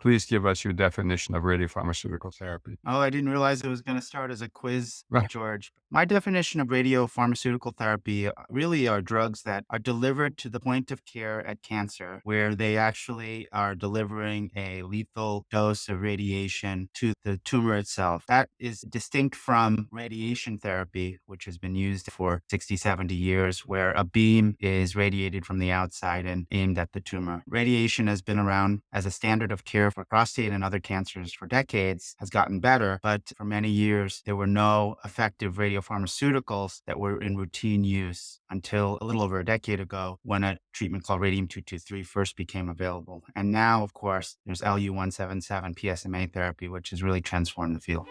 please give us your definition of radiopharmaceutical therapy. Oh, I didn't realize it was going to start as a quiz, Right. George. My definition of radiopharmaceutical therapy really are drugs that are delivered to the point of care at cancer, where they actually are delivering a lethal dose of radiation to the tumor itself. That is distinct from radiation therapy, which has been used for 60, 70 years, where a beam is radiated from the outside and aimed at the tumor. Radiation has been around as a standard of care for prostate and other cancers for decades, has gotten better, but for many years, there were no effective radiopharmaceuticals that were in routine use until a little over a decade ago when a treatment called Radium-223 first became available. And now, of course, there's Lu-177 PSMA therapy, which has really transformed the field.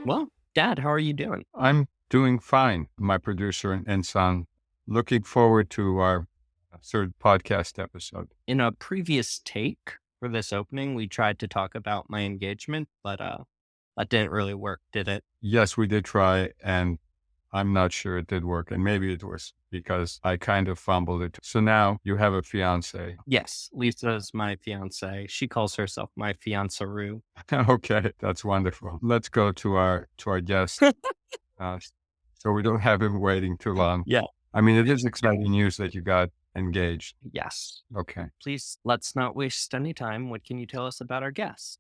Well, Dad, how are you doing? I'm doing fine, my producer and son. Looking forward to our third podcast episode. In a previous take for this opening, we tried to talk about my engagement, but that didn't really work, did it? Yes, we did try, and I'm not sure it did work. And maybe it was because I kind of fumbled it. So now you have a fiance. Yes, Lisa's my fiance. She calls herself my fianceroo. Okay, that's wonderful. Let's go to our guest. uh, so we don't have him waiting too long. Yeah. I mean, it is exciting news that you got engaged. Yes. Okay. Please, let's not waste any time. What can you tell us about our guest?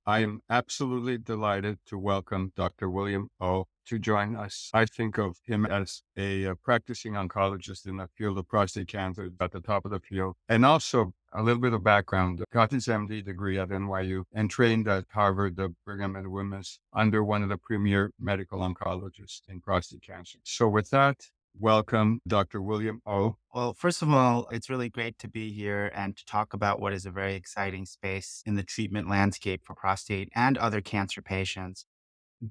I am absolutely delighted to welcome Dr. William O. to join us. I think of him as a practicing oncologist in the field of prostate cancer at the top of the field. And also a little bit of background, got his MD degree at NYU and trained at Harvard, the Brigham and Women's, under one of the premier medical oncologists in prostate cancer. So with that, welcome, Dr. William O. Well, first of all, it's really great to be here and to talk about what is a very exciting space in the treatment landscape for prostate and other cancer patients.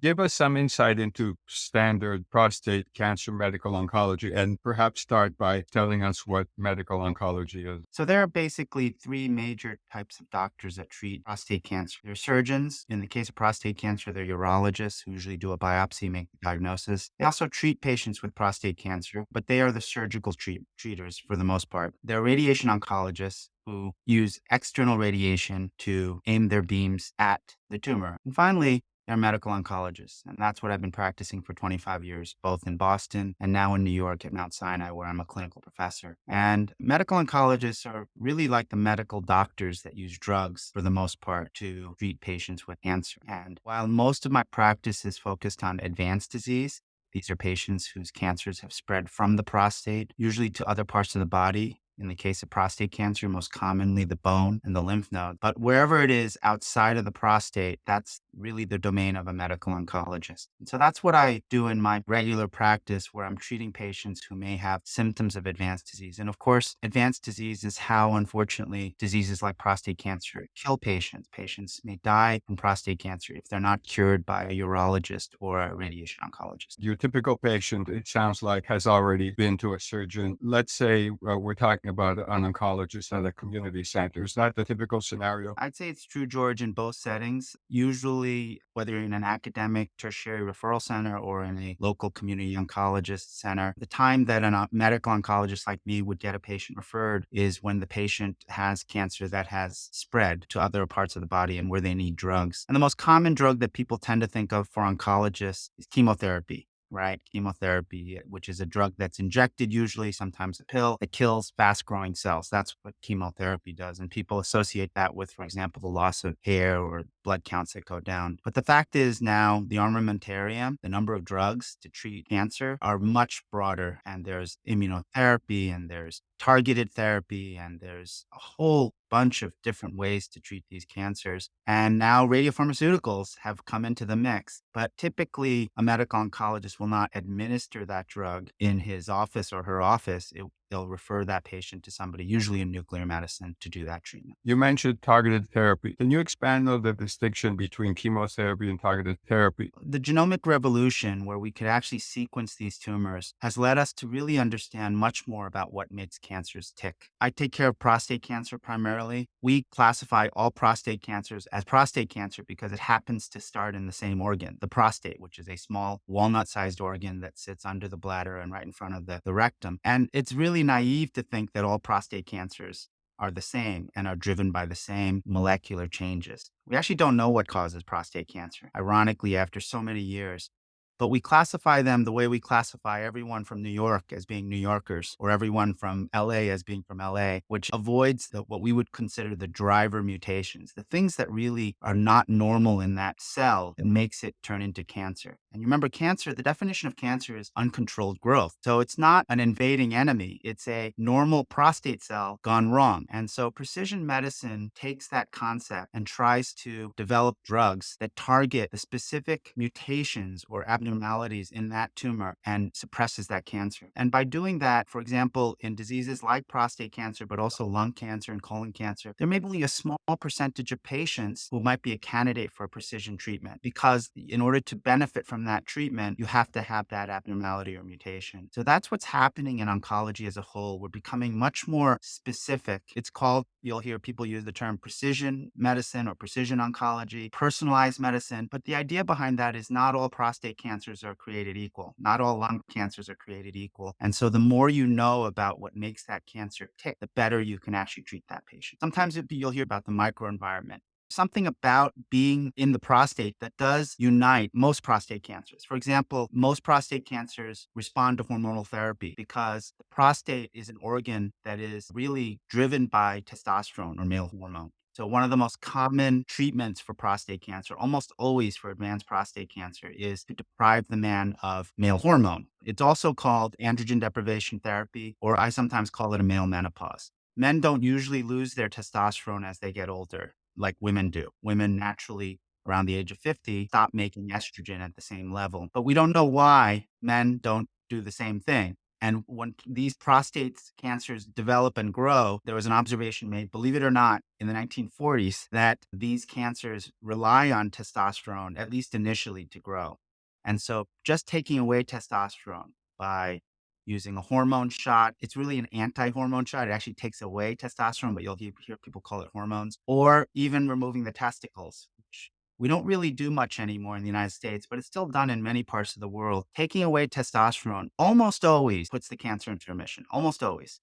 Give us some insight into standard prostate cancer medical oncology, and perhaps start by telling us what medical oncology is. So there are basically three major types of doctors that treat prostate cancer. There are surgeons. In the case of prostate cancer, they're urologists who usually do a biopsy, make the diagnosis. They also treat patients with prostate cancer, but they are the surgical treaters for the most part. There are radiation oncologists who use external radiation to aim their beams at the tumor. And finally, they're medical oncologists. And that's what I've been practicing for 25 years, both in Boston and now in New York at Mount Sinai, where I'm a clinical professor. And medical oncologists are really like the medical doctors that use drugs for the most part to treat patients with cancer. And while most of my practice is focused on advanced disease, these are patients whose cancers have spread from the prostate, usually to other parts of the body. In the case of prostate cancer, most commonly the bone and the lymph node. But wherever it is outside of the prostate, that's really the domain of a medical oncologist. And so that's what I do in my regular practice, where I'm treating patients who may have symptoms of advanced disease. And of course, advanced disease is how, unfortunately, diseases like prostate cancer kill patients. Patients may die from prostate cancer if they're not cured by a urologist or a radiation oncologist. Your typical patient, it sounds like, has already been to a surgeon. Let's say we're talking about an oncologist at a community center. Is that the typical scenario? I'd say it's true, George, in both settings. Usually, whether you're in an academic tertiary referral center or in a local community oncologist center, the time that a medical oncologist like me would get a patient referred is when the patient has cancer that has spread to other parts of the body and where they need drugs. And the most common drug that people tend to think of for oncologists is chemotherapy. Right? Chemotherapy, which is a drug that's injected, usually, sometimes a pill, that kills fast growing cells. That's what chemotherapy does. And people associate that with, for example, the loss of hair or blood counts that go down. But the fact is now the armamentarium, the number of drugs to treat cancer are much broader. And there's immunotherapy and there's targeted therapy and there's a whole bunch of different ways to treat these cancers. And now radiopharmaceuticals have come into the mix. But typically, a medical oncologist will not administer that drug in his office or her office. They'll refer that patient to somebody, usually in nuclear medicine, to do that treatment. You mentioned targeted therapy. Can you expand on the distinction between chemotherapy and targeted therapy? The genomic revolution, where we could actually sequence these tumors, has led us to really understand much more about what makes cancers tick. I take care of prostate cancer primarily. We classify all prostate cancers as prostate cancer because it happens to start in the same organ, the prostate, which is a small walnut-sized organ that sits under the bladder and right in front of the rectum. And it's really naive to think that all prostate cancers are the same and are driven by the same molecular changes. We actually don't know what causes prostate cancer, ironically, after so many years. But we classify them the way we classify everyone from New York as being New Yorkers or everyone from LA as being from LA, which avoids what we would consider the driver mutations, the things that really are not normal in that cell that makes it turn into cancer. And you remember cancer, the definition of cancer is uncontrolled growth. So it's not an invading enemy. It's a normal prostate cell gone wrong. And so precision medicine takes that concept and tries to develop drugs that target the specific mutations or abnormalities in that tumor and suppresses that cancer. And by doing that, for example, in diseases like prostate cancer, but also lung cancer and colon cancer, there may be only a small percentage of patients who might be a candidate for a precision treatment because in order to benefit from that treatment, you have to have that abnormality or mutation. So that's what's happening in oncology as a whole. We're becoming much more specific. It's called, you'll hear people use the term precision medicine or precision oncology, personalized medicine. But the idea behind that is not all prostate cancers are created equal. Not all lung cancers are created equal. And so the more you know about what makes that cancer tick, the better you can actually treat that patient. Sometimes you'll hear about the microenvironment. Something about being in the prostate that does unite most prostate cancers. For example, most prostate cancers respond to hormonal therapy because the prostate is an organ that is really driven by testosterone or male hormone. So one of the most common treatments for prostate cancer, almost always for advanced prostate cancer, is to deprive the man of male hormone. It's also called androgen deprivation therapy, or I sometimes call it a male menopause. Men don't usually lose their testosterone as they get older, like women do. Women naturally, around the age of 50, stop making estrogen at the same level. But we don't know why men don't do the same thing. And when these prostate cancers develop and grow, there was an observation made, believe it or not, in the 1940s, that these cancers rely on testosterone, at least initially, to grow. And so just taking away testosterone by using a hormone shot, it's really an anti-hormone shot. It actually takes away testosterone, but you'll hear people call it hormones, or even removing the testicles, which we don't really do much anymore in the United States, but it's still done in many parts of the world. Taking away testosterone almost always puts the cancer into remission, almost always,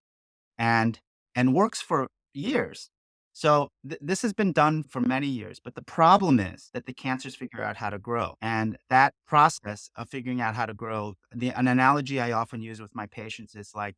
and works for years. So this has been done for many years, but the problem is that the cancers figure out how to grow. And that process of figuring out how to grow, an analogy I often use with my patients is like,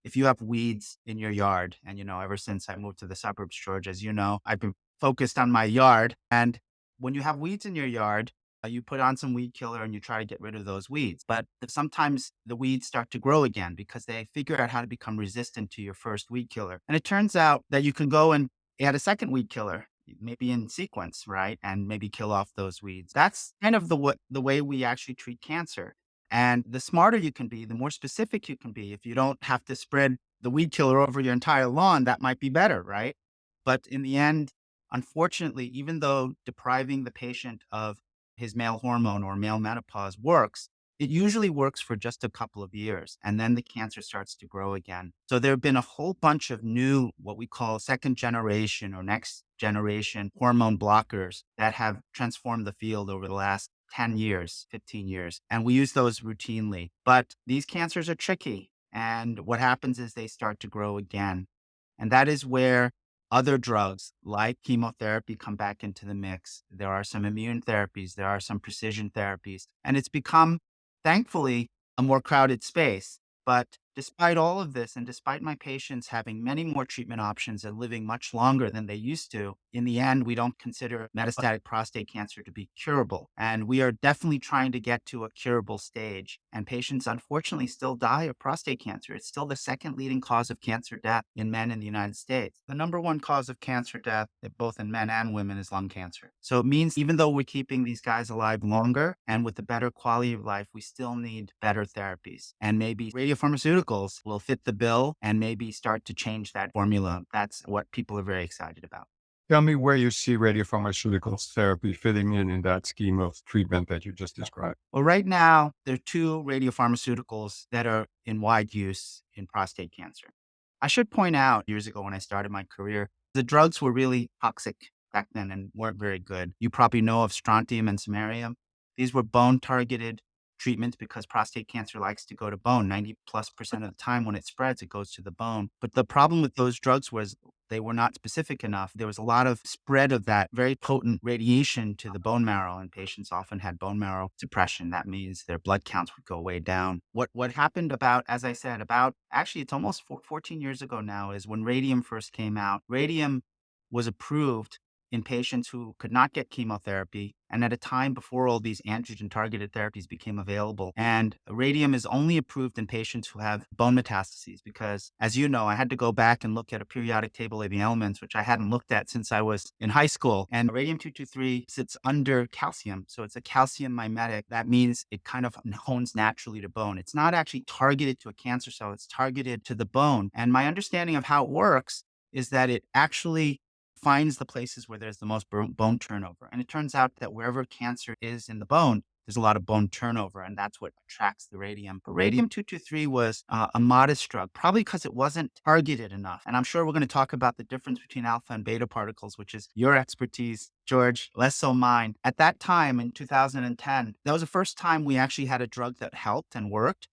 if you have weeds in your yard, and ever since I moved to the suburbs, George, as you know, I've been focused on my yard. And when you have weeds in your yard, you put on some weed killer and you try to get rid of those weeds. But sometimes the weeds start to grow again because they figure out how to become resistant to your first weed killer. And it turns out that you can go and add a second weed killer, maybe in sequence, right? And maybe kill off those weeds. That's kind of the way we actually treat cancer. And the smarter you can be, the more specific you can be. If you don't have to spread the weed killer over your entire lawn, that might be better, right? But in the end, unfortunately, even though depriving the patient of his male hormone or male menopause works, it usually works for just a couple of years, and then the cancer starts to grow again. So there have been a whole bunch of new, what we call second generation or next generation hormone blockers that have transformed the field over the last 10 years, 15 years, and we use those routinely. But these cancers are tricky, and what happens is they start to grow again. And that is where other drugs like chemotherapy come back into the mix. There are some immune therapies, there are some precision therapies, and it's become, thankfully, a more crowded space. But despite all of this, and despite my patients having many more treatment options and living much longer than they used to, in the end, we don't consider metastatic prostate cancer to be curable. And we are definitely trying to get to a curable stage. And patients, unfortunately, still die of prostate cancer. It's still the second leading cause of cancer death in men in the United States. The number one cause of cancer death, both in men and women, is lung cancer. So it means even though we're keeping these guys alive longer and with a better quality of life, we still need better therapies. And maybe radiopharmaceuticals will fit the bill and maybe start to change that formula. That's what people are very excited about. Tell me where you see radiopharmaceuticals therapy fitting in that scheme of treatment that you just described. Well, right now, there are two radiopharmaceuticals that are in wide use in prostate cancer. I should point out, years ago when I started my career, the drugs were really toxic back then and weren't very good. You probably know of strontium and samarium. These were bone-targeted treatments because prostate cancer likes to go to bone. 90+% of the time when it spreads, it goes to the bone. But the problem with those drugs was they were not specific enough. There was a lot of spread of that very potent radiation to the bone marrow, and patients often had bone marrow suppression. That means their blood counts would go way down. What happened about, as I said, about actually it's almost 14 years ago now, is when radium first came out. Radium was approved in patients who could not get chemotherapy, and at a time before all these androgen-targeted therapies became available. And radium is only approved in patients who have bone metastases because, as you know, I had to go back and look at a periodic table of the elements, which I hadn't looked at since I was in high school. And radium-223 sits under calcium, so it's a calcium mimetic. That means it kind of hones naturally to bone. It's not actually targeted to a cancer cell, it's targeted to the bone. And my understanding of how it works is that it actually finds the places where there's the most bone turnover. And it turns out that wherever cancer is in the bone, there's a lot of bone turnover, and that's what attracts the radium. But radium-223 was a modest drug, probably because it wasn't targeted enough. And I'm sure we're going to talk about the difference between alpha and beta particles, which is your expertise, George, less so mine. At that time in 2010, that was the first time we actually had a drug that helped and worked.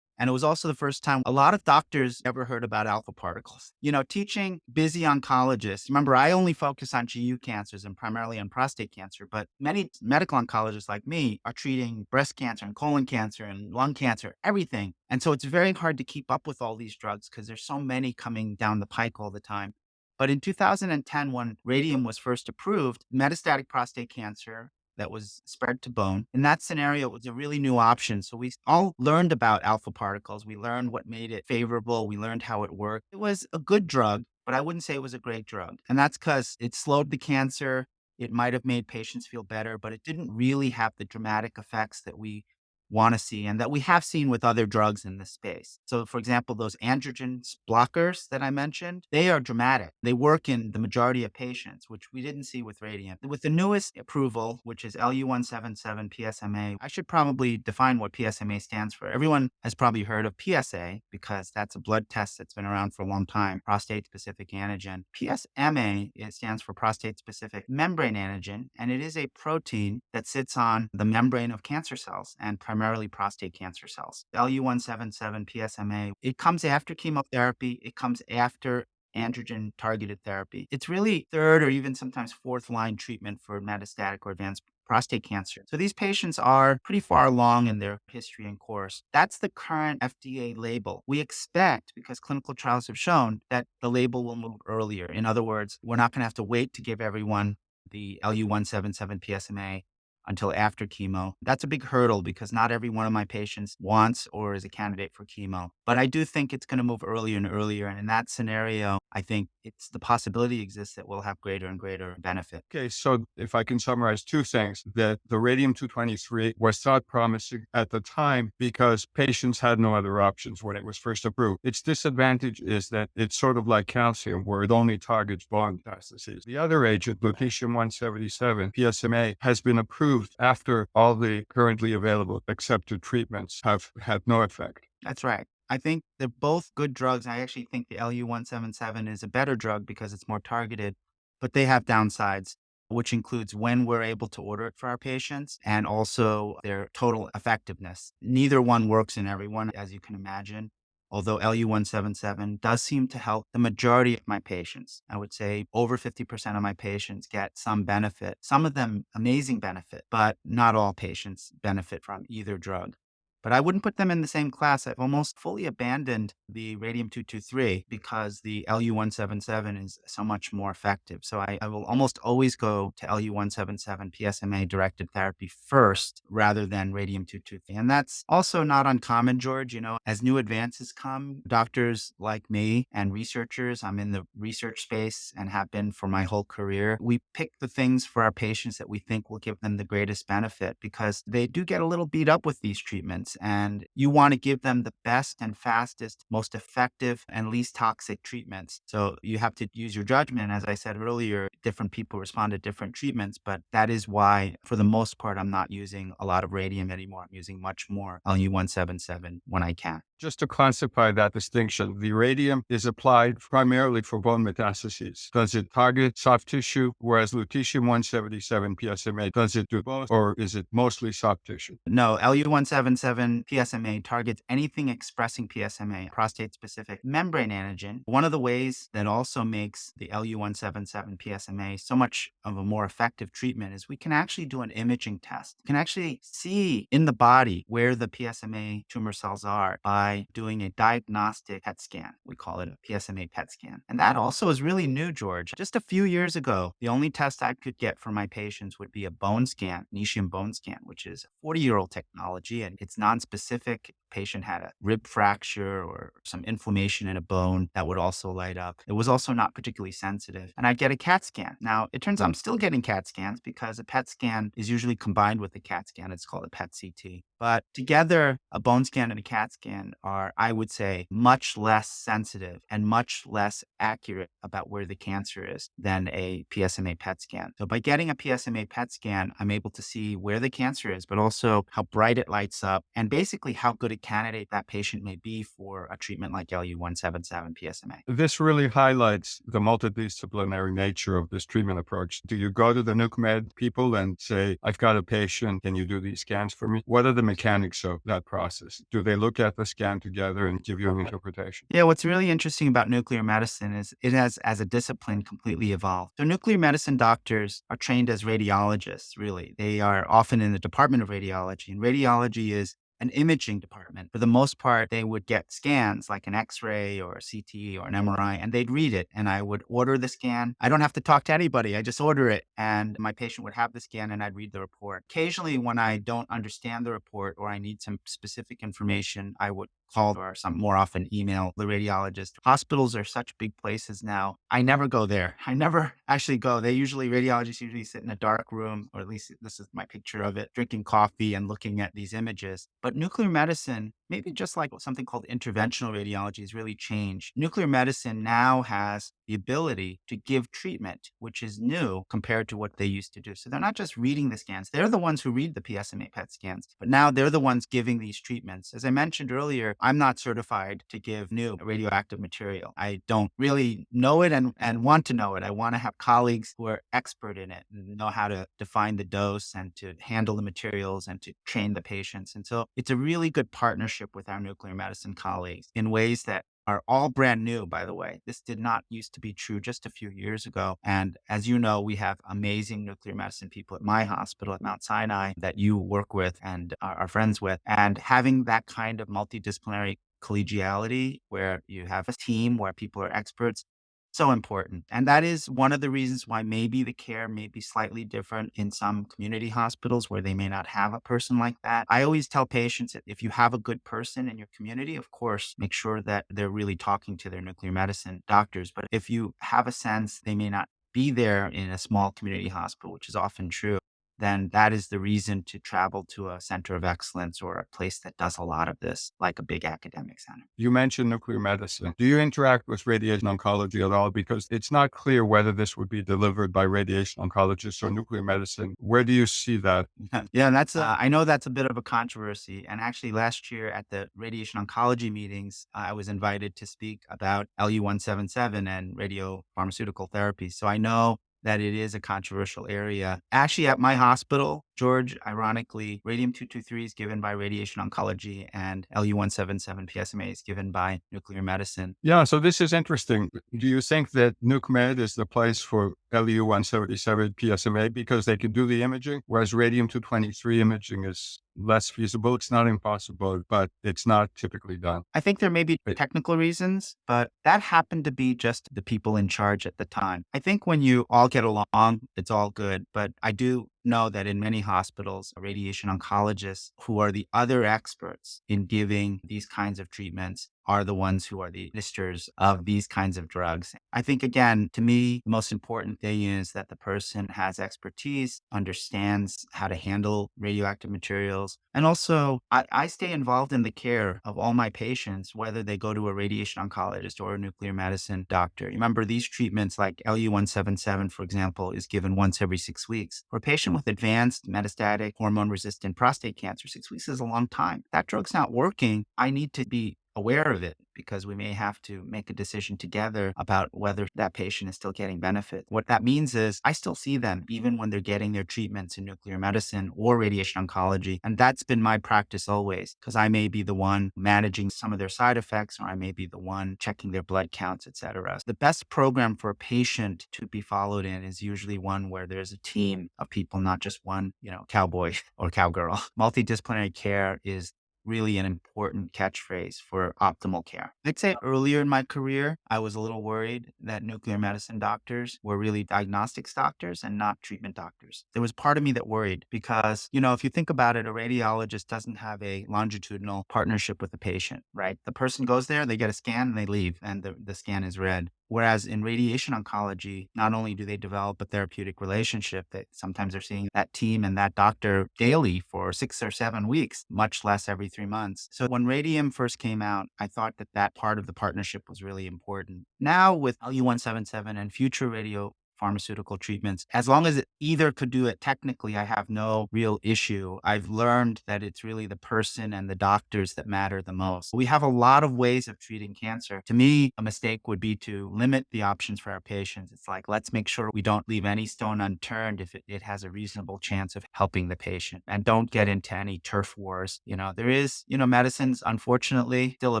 And it was also the first time a lot of doctors ever heard about alpha particles. You know, teaching busy oncologists, remember, I only focus on GU cancers and primarily on prostate cancer, but many medical oncologists like me are treating breast cancer and colon cancer and lung cancer, everything. And so it's very hard to keep up with all these drugs because there's so many coming down the pike all the time. But in 2010, when radium was first approved, metastatic prostate cancer that was spread to bone. In that scenario, it was a really new option. So we all learned about alpha particles. We learned what made it favorable. We learned how it worked. It was a good drug, but I wouldn't say it was a great drug. And that's because it slowed the cancer. It might have made patients feel better, but it didn't really have the dramatic effects that we want to see and that we have seen with other drugs in this space. So, for example, those androgen blockers that I mentioned, they are dramatic. They work in the majority of patients, which we didn't see with radium. With the newest approval, which is Lu-177 PSMA, I should probably define what PSMA stands for. Everyone has probably heard of PSA because that's a blood test that's been around for a long time, prostate-specific antigen. PSMA, it stands for prostate-specific membrane antigen, and it is a protein that sits on the membrane of cancer cells and primarily prostate cancer cells. Lu-177 PSMA, it comes after chemotherapy. It comes after androgen targeted therapy. It's really third or even sometimes fourth line treatment for metastatic or advanced prostate cancer. So these patients are pretty far along in their history and course. That's the current FDA label. We expect, because clinical trials have shown, that the label will move earlier. In other words, we're not going to have to wait to give everyone the Lu-177 PSMA until after chemo. That's a big hurdle because not every one of my patients wants or is a candidate for chemo. But I do think it's going to move earlier and earlier. And in that scenario, I think it's the possibility exists that we'll have greater and greater benefit. Okay, so if I can summarize two things, that the radium-223 was thought promising at the time because patients had no other options when it was first approved. Its disadvantage is that it's sort of like calcium, where it only targets bone metastases. The other agent, Lutetium-177 PSMA, has been approved after all the currently available accepted treatments have had no effect. That's right. I think they're both good drugs. I actually think the Lu-177 is a better drug because it's more targeted, but they have downsides, which includes when we're able to order it for our patients and also their total effectiveness. Neither one works in everyone, as you can imagine. Although Lu-177 does seem to help the majority of my patients. I would say over 50% of my patients get some benefit, some of them amazing benefit, but not all patients benefit from either drug. But I wouldn't put them in the same class. I've almost fully abandoned the radium-223 because the Lu-177 is so much more effective. So I will almost always go to Lu-177 PSMA-directed therapy first rather than radium-223. And that's also not uncommon, George. You know, as new advances come, doctors like me and researchers, I'm in the research space and have been for my whole career, we pick the things for our patients that we think will give them the greatest benefit because they do get a little beat up with these treatments. patients, and you want to give them the best and fastest, most effective and least toxic treatments. So you have to use your judgment. As I said earlier, different people respond to different treatments, but that is why, for the most part, I'm not using a lot of radium anymore. I'm using much more Lu-177 when I can. Just to classify that distinction, the radium is applied primarily for bone metastases. Does it target soft tissue, whereas Lutetium-177 PSMA, does it do both, or is it mostly soft tissue? No, Lu-177 PSMA targets anything expressing PSMA, prostate-specific membrane antigen. One of the ways that also makes the Lu-177 PSMA so much of a more effective treatment is we can actually do an imaging test. We can actually see in the body where the PSMA tumor cells are by doing a diagnostic PET scan. We call it a PSMA PET scan. And that also is really new, George. Just a few years ago, the only test I could get for my patients would be a bone scan, Nitium bone scan, which is a 40-year-old technology, and it's non-specific. Patient had a rib fracture or some inflammation in a bone that would also light up. It was also not particularly sensitive. And I'd get a CAT scan. Now, it turns out I'm still getting CAT scans because a PET scan is usually combined with a CAT scan. It's called a PET CT. But together, a bone scan and a CAT scan are, I would say, much less sensitive and much less accurate about where the cancer is than a PSMA PET scan. So by getting a PSMA PET scan, I'm able to see where the cancer is, but also how bright it lights up and basically how good a candidate that patient may be for a treatment like Lu-177 PSMA. This really highlights the multidisciplinary nature of this treatment approach. Do you go to the nuke med people and say, I've got a patient, can you do these scans for me? What are the mechanics of that process? Do they look at the scan together and give you an interpretation? Yeah, what's really interesting about nuclear medicine is it has, as a discipline, completely evolved. So nuclear medicine doctors are trained as radiologists, really. They are often in the Department of Radiology, and radiology is an imaging department. For the most part, they would get scans like an X-ray or a CT or an MRI, and they'd read it. And I would order the scan. I don't have to talk to anybody. I just order it. And my patient would have the scan and I'd read the report. Occasionally, when I don't understand the report or I need some specific information, I would call or some more often email the radiologist. Hospitals are such big places now. I never go there. I never actually go. Radiologists usually sit in a dark room, or at least this is my picture of it, drinking coffee and looking at these images. But nuclear medicine, maybe just like something called interventional radiology, has really changed. Nuclear medicine now has the ability to give treatment, which is new compared to what they used to do. So they're not just reading the scans. They're the ones who read the PSMA PET scans, but now they're the ones giving these treatments. As I mentioned earlier, I'm not certified to give new radioactive material. I don't really know it and want to know it. I want to have colleagues who are expert in it and know how to define the dose and to handle the materials and to train the patients. And so it's a really good partnership with our nuclear medicine colleagues in ways that are all brand new, by the way. This did not used to be true just a few years ago. And as you know, we have amazing nuclear medicine people at my hospital at Mount Sinai that you work with and are friends with. And having that kind of multidisciplinary collegiality where you have a team where people are experts, so important. And that is one of the reasons why maybe the care may be slightly different in some community hospitals where they may not have a person like that. I always tell patients that if you have a good person in your community, of course, make sure that they're really talking to their nuclear medicine doctors. But if you have a sense they may not be there in a small community hospital, which is often true, then that is the reason to travel to a center of excellence or a place that does a lot of this, like a big academic center. You mentioned nuclear medicine. Do you interact with radiation oncology at all? Because it's not clear whether this would be delivered by radiation oncologists or nuclear medicine. Where do you see that? Yeah, I know that's a bit of a controversy. And actually last year at the radiation oncology meetings, I was invited to speak about Lu-177 and radiopharmaceutical therapy. So I know that it is a controversial area. Actually, at my hospital, George, ironically, Radium-223 is given by radiation oncology and Lu-177 PSMA is given by nuclear medicine. Yeah, so this is interesting. Do you think that nuke med is the place for Lu-177 PSMA because they can do the imaging, whereas Radium-223 imaging is less feasible? It's not impossible, but it's not typically done. I think there may be technical reasons, but that happened to be just the people in charge at the time. I think when you all get along, it's all good. But I do know that in many hospitals, radiation oncologists who are the other experts in giving these kinds of treatments are the ones who are the administrators of these kinds of drugs. I think, again, to me, the most important thing is that the person has expertise, understands how to handle radioactive materials. And also, I stay involved in the care of all my patients, whether they go to a radiation oncologist or a nuclear medicine doctor. Remember, these treatments like Lu-177, for example, is given once every 6 weeks. For a patient with advanced metastatic hormone-resistant prostate cancer, 6 weeks is a long time. If that drug's not working, I need to be aware of it because we may have to make a decision together about whether that patient is still getting benefit. What that means is I still see them even when they're getting their treatments in nuclear medicine or radiation oncology. And that's been my practice always because I may be the one managing some of their side effects, or I may be the one checking their blood counts, etc. The best program for a patient to be followed in is usually one where there's a team of people, not just one, cowboy or cowgirl. Multidisciplinary care is really an important catchphrase for optimal care. I'd say earlier in my career, I was a little worried that nuclear medicine doctors were really diagnostics doctors and not treatment doctors. There was part of me that worried because, if you think about it, a radiologist doesn't have a longitudinal partnership with the patient, right? The person goes there, they get a scan, and they leave, and the scan is read. Whereas in radiation oncology, not only do they develop a therapeutic relationship, that sometimes they're seeing that team and that doctor daily for 6 or 7 weeks, much less every 3 months. So when radium first came out, I thought that part of the partnership was really important. Now with Lu-177 and future radiopharmaceutical treatments, as long as it either could do it technically, I have no real issue. I've learned that it's really the person and the doctors that matter the most. We have a lot of ways of treating cancer. To me, a mistake would be to limit the options for our patients. It's like, let's make sure we don't leave any stone unturned if it has a reasonable chance of helping the patient, and don't get into any turf wars. There is, medicine's unfortunately still a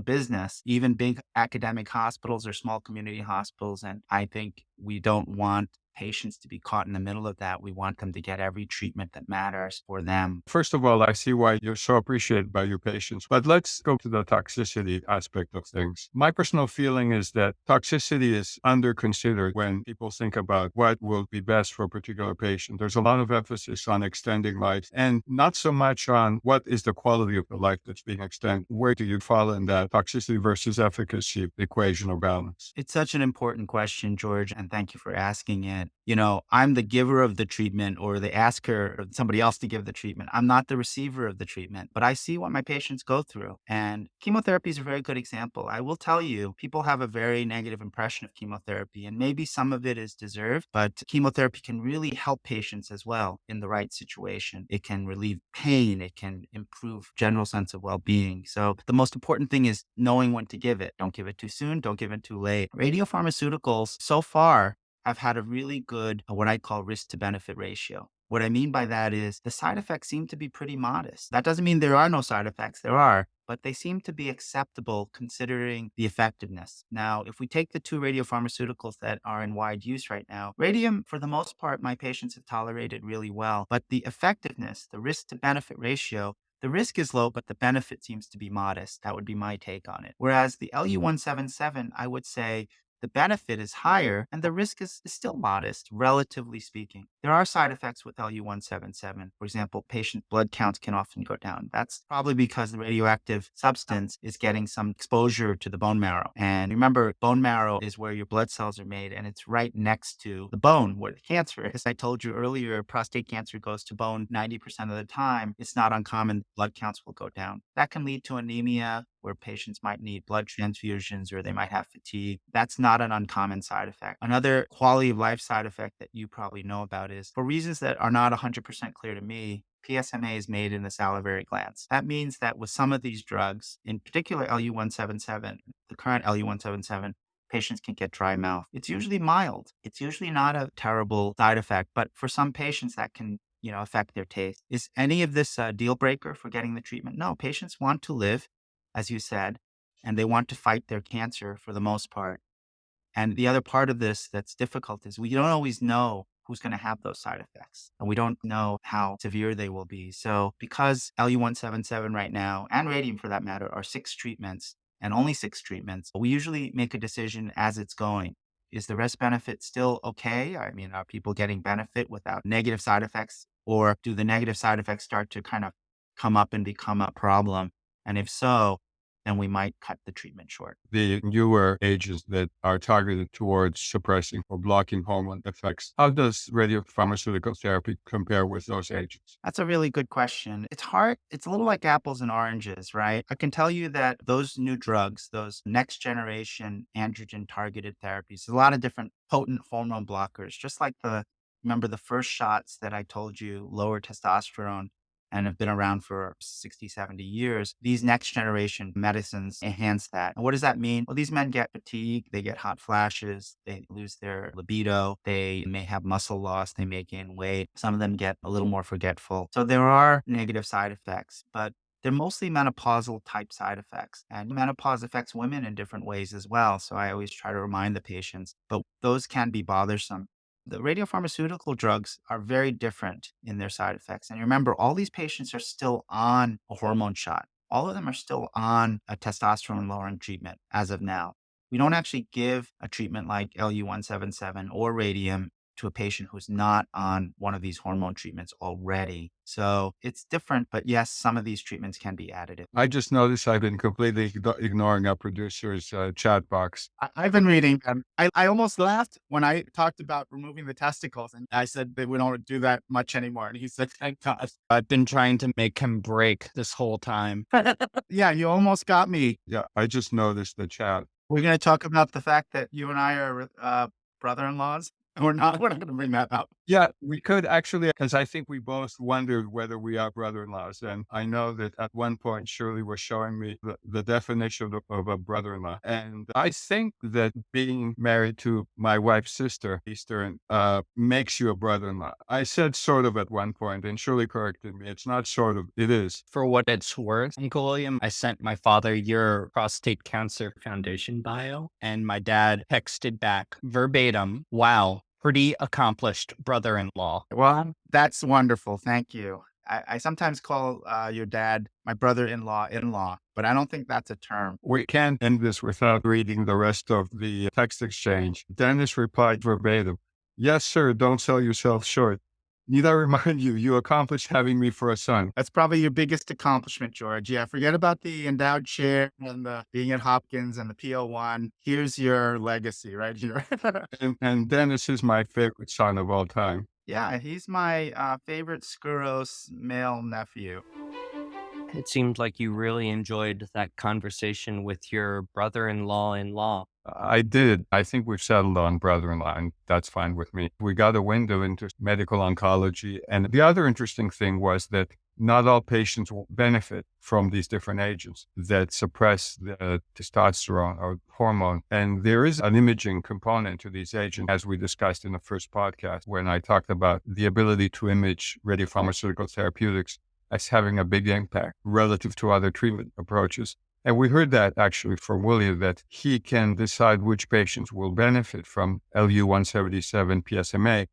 business, even big academic hospitals or small community hospitals. And I think we don't want patients to be caught in the middle of that. We want them to get every treatment that matters for them. First of all, I see why you're so appreciated by your patients, but let's go to the toxicity aspect of things. My personal feeling is that toxicity is under-considered when people think about what will be best for a particular patient. There's a lot of emphasis on extending life and not so much on what is the quality of the life that's being extended. Where do you fall in that toxicity versus efficacy equation or balance? It's such an important question, George, and thank you for asking it. I'm the giver of the treatment, or the asker or somebody else to give the treatment. I'm not the receiver of the treatment, but I see what my patients go through. And chemotherapy is a very good example. I will tell you, people have a very negative impression of chemotherapy, and maybe some of it is deserved, but chemotherapy can really help patients as well in the right situation. It can relieve pain. It can improve general sense of well-being. So the most important thing is knowing when to give it. Don't give it too soon. Don't give it too late. Radiopharmaceuticals so far have had a really good, what I call risk to benefit ratio. What I mean by that is the side effects seem to be pretty modest. That doesn't mean there are no side effects. There are, but they seem to be acceptable considering the effectiveness. Now, if we take the two radiopharmaceuticals that are in wide use right now, radium, for the most part, my patients have tolerated really well, but the effectiveness, the risk to benefit ratio, the risk is low, but the benefit seems to be modest. That would be my take on it. Whereas the Lu-177, I would say the benefit is higher and the risk is still modest, relatively speaking. There are side effects with Lu-177. For example, patient blood counts can often go down. That's probably because the radioactive substance is getting some exposure to the bone marrow. And remember, bone marrow is where your blood cells are made, and it's right next to the bone where the cancer is. I told you earlier, prostate cancer goes to bone 90% of the time. It's not uncommon blood counts will go down. That can lead to anemia, where patients might need blood transfusions or they might have fatigue. That's not an uncommon side effect. Another quality of life side effect that you probably know about is, for reasons that are not 100% clear to me, PSMA is made in the salivary glands. That means that with some of these drugs, in particular Lu-177, the current Lu-177, patients can get dry mouth. It's usually mild. It's usually not a terrible side effect, but for some patients that can affect their taste. Is any of this a deal breaker for getting the treatment? No, patients want to live, as you said, and they want to fight their cancer for the most part. And the other part of this that's difficult is we don't always know who's going to have those side effects, and we don't know how severe they will be. So because Lu-177 right now, and radium for that matter, are 6 treatments and only 6 treatments, we usually make a decision as it's going. Is the risk benefit still okay? I mean, are people getting benefit without negative side effects, or do the negative side effects start to kind of come up and become a problem? And if so, then we might cut the treatment short. The newer agents that are targeted towards suppressing or blocking hormone effects, how does radiopharmaceutical therapy compare with those agents? That's a really good question. It's hard. It's a little like apples and oranges, right? I can tell you that those new drugs, those next generation androgen targeted therapies, a lot of different potent hormone blockers, just like remember the first shots that I told you lower testosterone and have been around for 60, 70 years. These next generation medicines enhance that. And what does that mean? Well, these men get fatigue, they get hot flashes, they lose their libido, they may have muscle loss, they may gain weight. Some of them get a little more forgetful. So there are negative side effects, but they're mostly menopausal type side effects. And menopause affects women in different ways as well. So I always try to remind the patients, but those can be bothersome. The radiopharmaceutical drugs are very different in their side effects. And remember, all these patients are still on a hormone shot. All of them are still on a testosterone lowering treatment as of now. We don't actually give a treatment like Lu-177 or radium to a patient who's not on one of these hormone treatments already. So it's different, but yes, some of these treatments can be additive. I just noticed I've been completely ignoring our producer's chat box. I've been reading them. I almost laughed when I talked about removing the testicles, and I said that we don't do that much anymore. And he said, thank God. I've been trying to make him break this whole time. Yeah, you almost got me. Yeah, I just noticed the chat. We're going to talk about the fact that you and I are brother-in-laws. We're not going to bring that up. Yeah, we could actually, because I think we both wondered whether we are brother-in-laws. And I know that at one point, Shirley was showing me the definition of a brother-in-law. And I think that being married to my wife's sister, Eastern, makes you a brother-in-law. I said sort of at one point, and Shirley corrected me. It's not sort of, it is. For what it's worth, Uncle William, I sent my father your Prostate Cancer Foundation bio, and my dad texted back verbatim, wow, pretty accomplished brother-in-law. Well, that's wonderful. Thank you. I sometimes call your dad my brother-in-law, but I don't think that's a term. We can't end this without reading the rest of the text exchange. Dennis replied verbatim, yes, sir, don't sell yourself short. Need I remind you, you accomplished having me for a son. That's probably your biggest accomplishment, George. Yeah, forget about the endowed chair and the being at Hopkins and the PO1. Here's your legacy right here. And Dennis is my favorite son of all time. Yeah, he's my favorite Skuros male nephew. It seemed like you really enjoyed that conversation with your brother-in-law. I did. I think we've settled on brother-in-law, and that's fine with me. We got a window into medical oncology. And the other interesting thing was that not all patients will benefit from these different agents that suppress the testosterone or hormone. And there is an imaging component to these agents, as we discussed in the first podcast, when I talked about the ability to image radiopharmaceutical therapeutics as having a big impact relative to other treatment approaches. And we heard that actually from William, that he can decide which patients will benefit from Lu-177 PSMA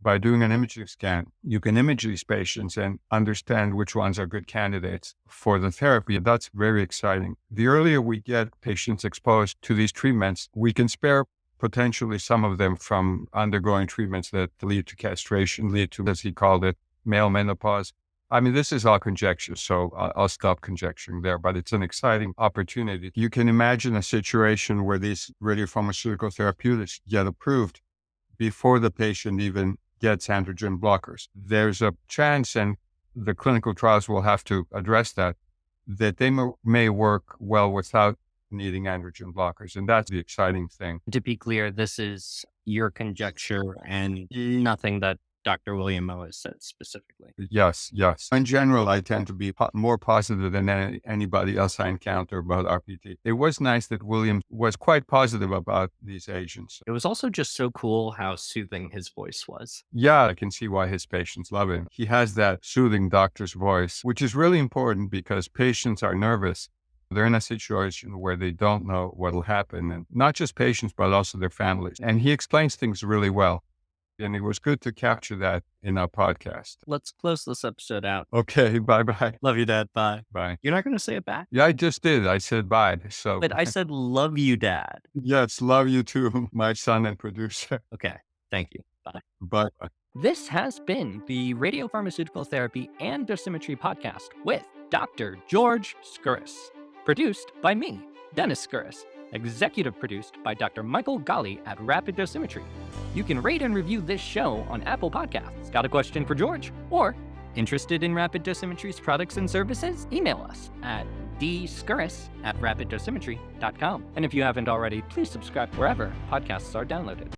by doing an imaging scan. You can image these patients and understand which ones are good candidates for the therapy. That's very exciting. The earlier we get patients exposed to these treatments, we can spare potentially some of them from undergoing treatments that lead to castration, lead to, as he called it, male menopause. I mean, this is all conjecture, so I'll stop conjecturing there, but it's an exciting opportunity. You can imagine a situation where these radiopharmaceutical therapeutics get approved before the patient even gets androgen blockers. There's a chance, and the clinical trials will have to address that they may work well without needing androgen blockers. And that's the exciting thing. To be clear, this is your conjecture and nothing that Dr. William O has said specifically. Yes. In general, I tend to be more positive than anybody else I encounter about RPT. It was nice that William was quite positive about these agents. It was also just so cool how soothing his voice was. Yeah, I can see why his patients love him. He has that soothing doctor's voice, which is really important because patients are nervous. They're in a situation where they don't know what will happen, and not just patients, but also their families. And he explains things really well. And it was good to capture that in our podcast. Let's close this episode out. Okay, bye-bye. Love you, Dad. Bye. Bye. You're not going to say it back? Yeah, I just did. I said bye. So, But I said love you, Dad. Yes, love you too, my son and producer. Okay, thank you. Bye. Bye. This has been the Radiopharmaceutical Therapy and Dosimetry podcast with Dr. George Skuros. Produced by me, Dennis Skouras. Executive produced by Dr. Michael Ghali at Rapid Dosimetry. You can rate and review this show on Apple Podcasts. Got a question for George? Or interested in Rapid Dosimetry's products and services? Email us at dskouras@rapiddosimetry.com. And if you haven't already, please subscribe wherever podcasts are downloaded.